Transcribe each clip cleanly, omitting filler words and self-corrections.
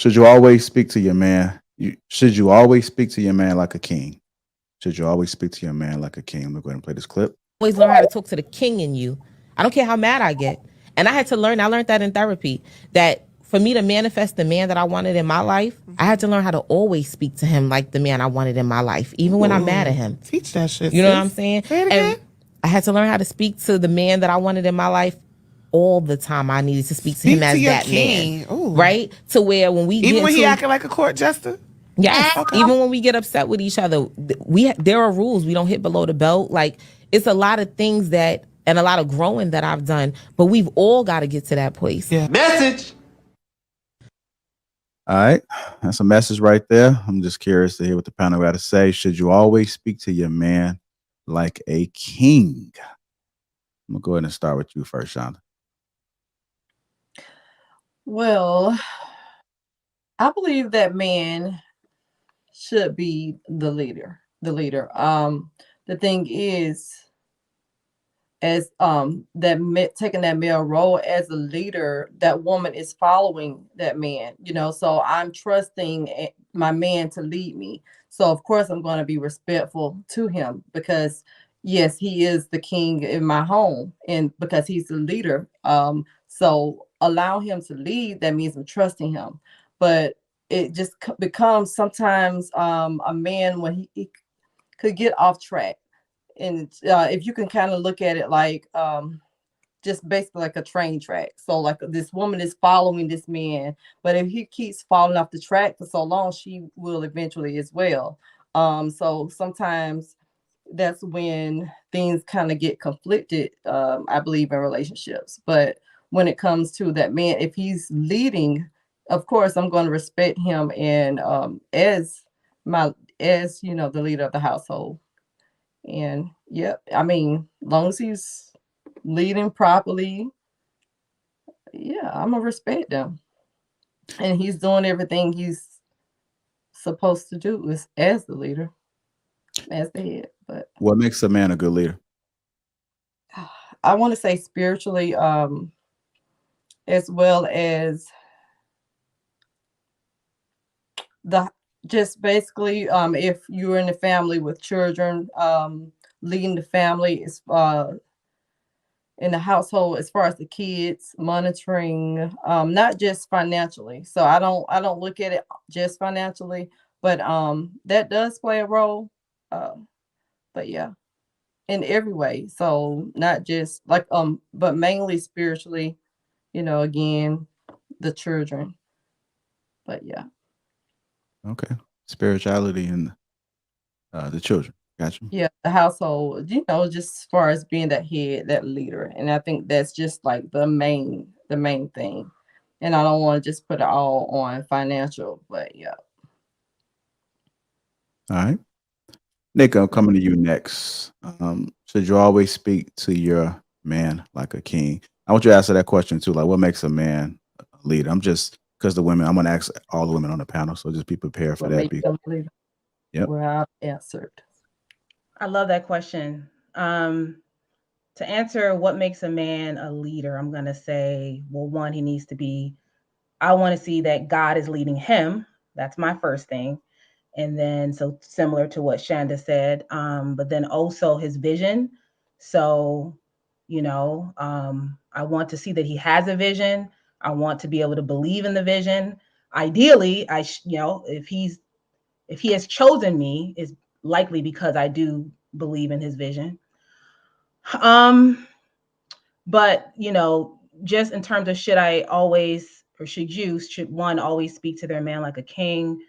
Should you always speak to your man? Should you always speak to your man like a king? Should you always speak to your man like a king? I'm gonna go ahead and play this clip. Always learn how to talk to the king in you. I don't care how mad I get. And I had to learn, I learned that in therapy, that for me to manifest the man that I wanted in my life, I had to learn how to always speak to him like the man I wanted in my life, even when I'm mad at him. Teach that shit. You know what sis. I'm saying? Say it And again. I had to learn how to speak to the man that I wanted in my life all the time. I needed to speak to him Speak to as your that king. man. Ooh. Right? To where when we Even get when he into acting like a court jester. yes, Okay. even when we get upset with each other, there are rules. We don't hit below the belt. Like it's a lot of things that and a lot of growing that I've done, but we've all got to get to that place. Yeah. Message. All right, that's a message right there. I'm just curious to hear what the panel got to say. Should you always speak to your man like a king? I'm gonna go ahead and start with you first, Shonda. Well, I believe that man should be the leader. The leader. The thing is, as taking that male role as a leader, that woman is following that man. So I'm trusting my man to lead me. So of course I'm going to be respectful to him because yes, he is the king in my home, and because he's the leader. So allow him to lead. That means I'm trusting him, but it just becomes sometimes a man when he could get off track. And if you can kind of look at it like just basically like a train track. So like this woman is following this man, but if he keeps falling off the track for so long, she will eventually as well. So sometimes that's when things kind of get conflicted, I believe, in relationships. But when it comes to that man, if he's leading, of course I'm going to respect him and as the leader of the household. And yep, I mean, long as he's leading properly, yeah, I'm gonna respect him. And he's doing everything he's supposed to do as the leader, as the head. But What makes a man a good leader? I want to say spiritually, as well as the just basically, if you're in a family with children, leading the family is in the household as far as the kids, monitoring, not just financially. So I don't look at it just financially, but that does play a role. uh, but yeah, in every way. So not just like but mainly spiritually, again, the children. But yeah. Okay, spirituality and the children. Gotcha. Yeah, the household, just as far as being that head, that leader. And I think that's just like the main thing. And I don't want to just put it all on financial, but yeah. All right, Nick, I'm coming to you next. Should you always speak to your man like a king? I want you to answer that question too. Like, what makes a man a leader? I'm just because the women. I'm going to ask all the women on the panel, so just be prepared for What that. makes them a leader? Yep. Well, I've answered. I love that question. To answer what makes a man a leader, I'm going to say, well, one, he needs to be, I want to see that God is leading him. That's my first thing. And then, so similar to what Shanda said, but then also his vision. So, I want to see that he has a vision. I want to be able to believe in the vision. Ideally, if he has chosen me, is likely because I do believe in his vision. Um, but just in terms of should I always or should one always speak to their man like a king?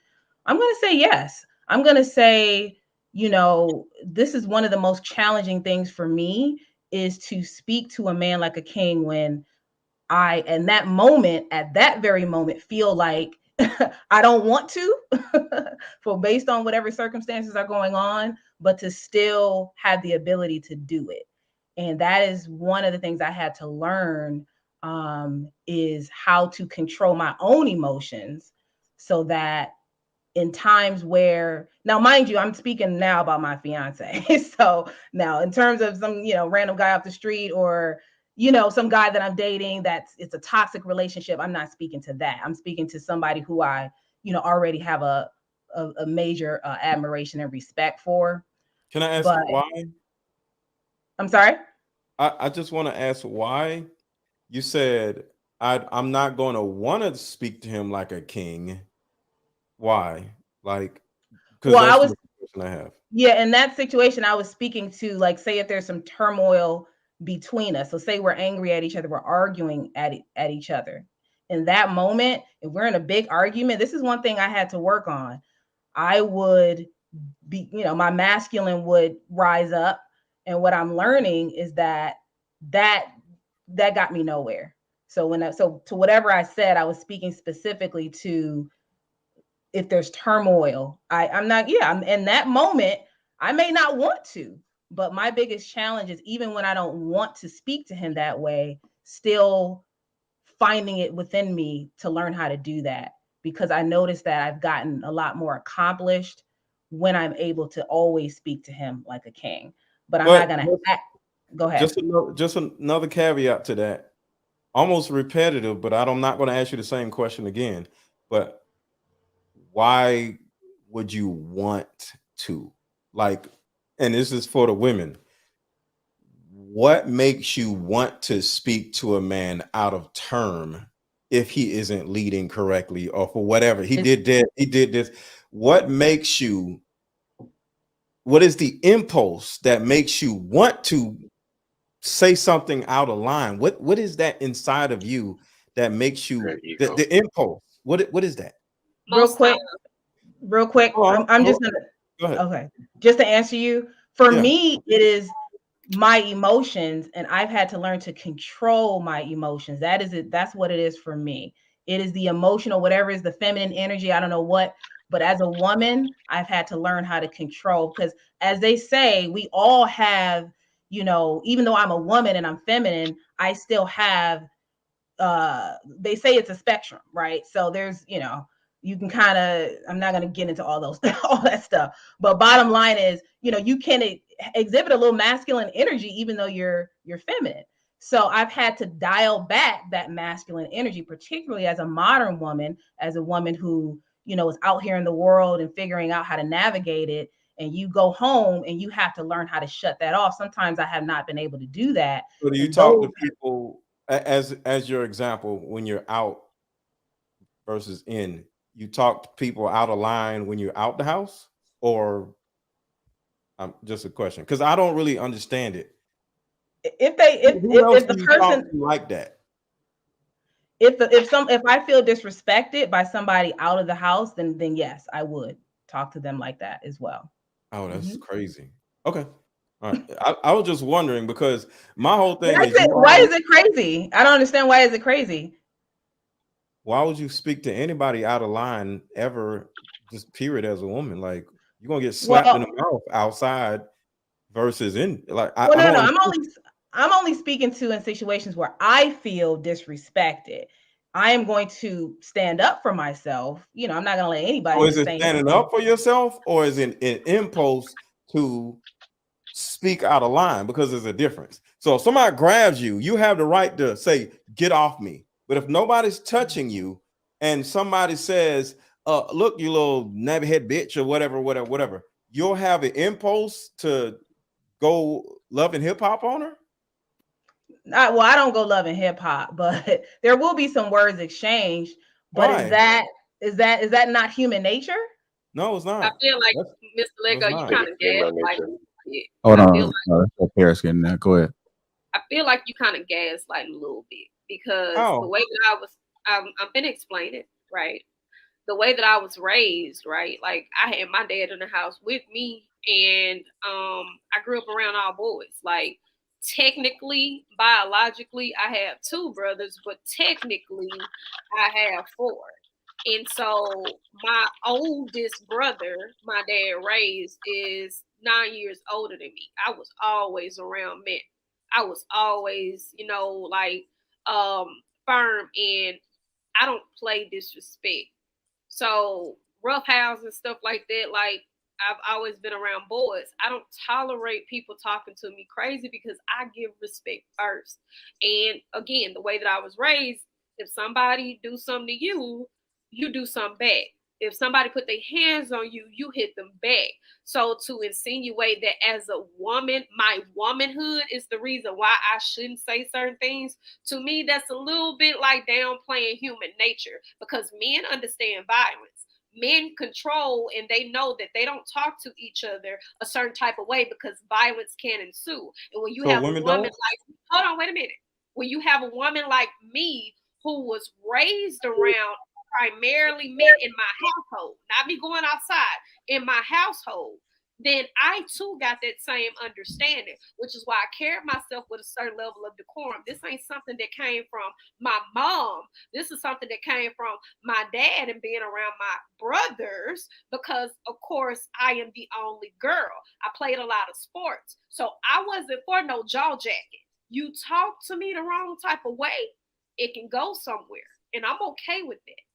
I'm going to say yes. I'm going to say, this is one of the most challenging things for me is to speak to a man like a king when I, in that moment, at that very moment, feel like I don't want to, for based on whatever circumstances are going on, but to still have the ability to do it. And that is one of the things I had to learn, is how to control my own emotions so that in times where, now mind you, I'm speaking now about my fiance. So now in terms of some random guy off the street or you know, some guy that I'm dating it's a toxic relationship. I'm not speaking to that. I'm speaking to somebody who I, you know, already have a major admiration and respect for. Can I ask But why? I'm sorry. I just want to ask why you said I'm not going to want to speak to him like a king. Why? Like, because Well, I that's was the question I have. Yeah, in that situation, I was speaking to, like, say if there's some turmoil between us. So say we're angry at each other, we're arguing at each other. In that moment, if we're in a big argument, this is one thing I had to work on. I would be, you know, my masculine would rise up. And what I'm learning is that that got me nowhere. So to whatever I said, I was speaking specifically to if there's turmoil. I'm not, yeah, I'm in that moment. I may not want to, but my biggest challenge is even when I don't want to speak to him that way, still finding it within me to learn how to do that, because I noticed that I've gotten a lot more accomplished when I'm able to always speak to him like a king. But I'm not But gonna act. Go ahead. just another caveat to that. Almost repetitive, but I'm not going to ask you the same question again. But why would you want to? Like, and this is for the women. What makes you want to speak to a man out of term if he isn't leading correctly or for whatever he did that, he did this? What makes you, what is the impulse that makes you want to say something out of line? What is that inside of you that makes you the impulse? What is that? Real Most times. quick, real quick. Hold on, I'm hold just on. gonna Go ahead. Okay. Just to answer you, for Yeah. me, it is my emotions, and I've had to learn to control my emotions. That is it. That's what it is for me. It is the emotional, whatever is the feminine energy. I don't know what, but as a woman, I've had to learn how to control, because as they say, we all have, you know, even though I'm a woman and I'm feminine, I still have they say it's a spectrum, right? So there's, you know, you can kind of, I'm not going to get into all those all that stuff, but bottom line is, you know, you can exhibit a little masculine energy even though you're feminine. So I've had to dial back that masculine energy, particularly as a modern woman, as a woman who, you know, is out here in the world and figuring out how to navigate it. And you go home and you have to learn how to shut that off. Sometimes I have not been able to do that. So do you And talk those to people as your example when you're out versus in? You talk to people out of line when you're out the house, or just a question because I don't really understand it. if they Who else if the do you talk person to like that? if I feel disrespected by somebody out of the house, then yes, I would talk to them like that as well. Oh, that's Mhm. crazy. Okay. All right. I was just wondering because my whole thing is Why is it crazy? I don't understand, why is it crazy? why would you speak to anybody out of line ever, just period, as a woman? Like you're gonna get slapped in Well, the mouth outside versus in like well, I no, don't no. understand. I'm only speaking to in situations where I feel disrespected. I am going to stand up for myself. You know, I'm not going to let So anybody is just it say standing anything. up for yourself or is it an impulse to speak out of line? Because there's a difference. So if somebody grabs you, you have the right to say, get off me. But if nobody's touching you and somebody says, look, you little nabbyhead bitch or whatever, you'll have an impulse to go love and hip hop on her? Well, I don't go love and hip hop, but there will be some words exchanged. But Why? is that not human nature? No, it's I not. feel like, Mr. That's Lego, you not. kind of gaslight. Hold I feel on. No, that's Paris getting that. Go ahead. I feel like you kind of gaslight a little bit because the How? way that I'm gonna explain it, right? The way that I was raised, right? Like I had my dad in the house with me, and I grew up around all boys. Like technically, biologically, I have two brothers, but technically, I have four. And so my oldest brother, my dad raised, is 9 years older than me. I was always around men. I was always, like firm, and I don't play disrespect. So rough house and stuff like that, like I've always been around boys. I don't tolerate people talking to me crazy because I give respect first. And again, the way that I was raised, if somebody do something to you, you do something back. If somebody put their hands on you, you hit them back. So to insinuate that as a woman, my womanhood is the reason why I shouldn't say certain things, to me, that's a little bit like downplaying human nature because men understand violence. Men control and they know that they don't talk to each other a certain type of way because violence can ensue. And when you So have a women woman don't. like, hold on, wait a minute. When you have a woman like me who was raised around primarily men in my household, not me going outside, in my household, then I too got that same understanding, which is why I carried myself with a certain level of decorum. This ain't something that came from my mom. This is something that came from my dad and being around my brothers because, of course, I am the only girl. I played a lot of sports. So I wasn't for no jaw jacket. You talk to me the wrong type of way, it can go somewhere. And I'm okay with that.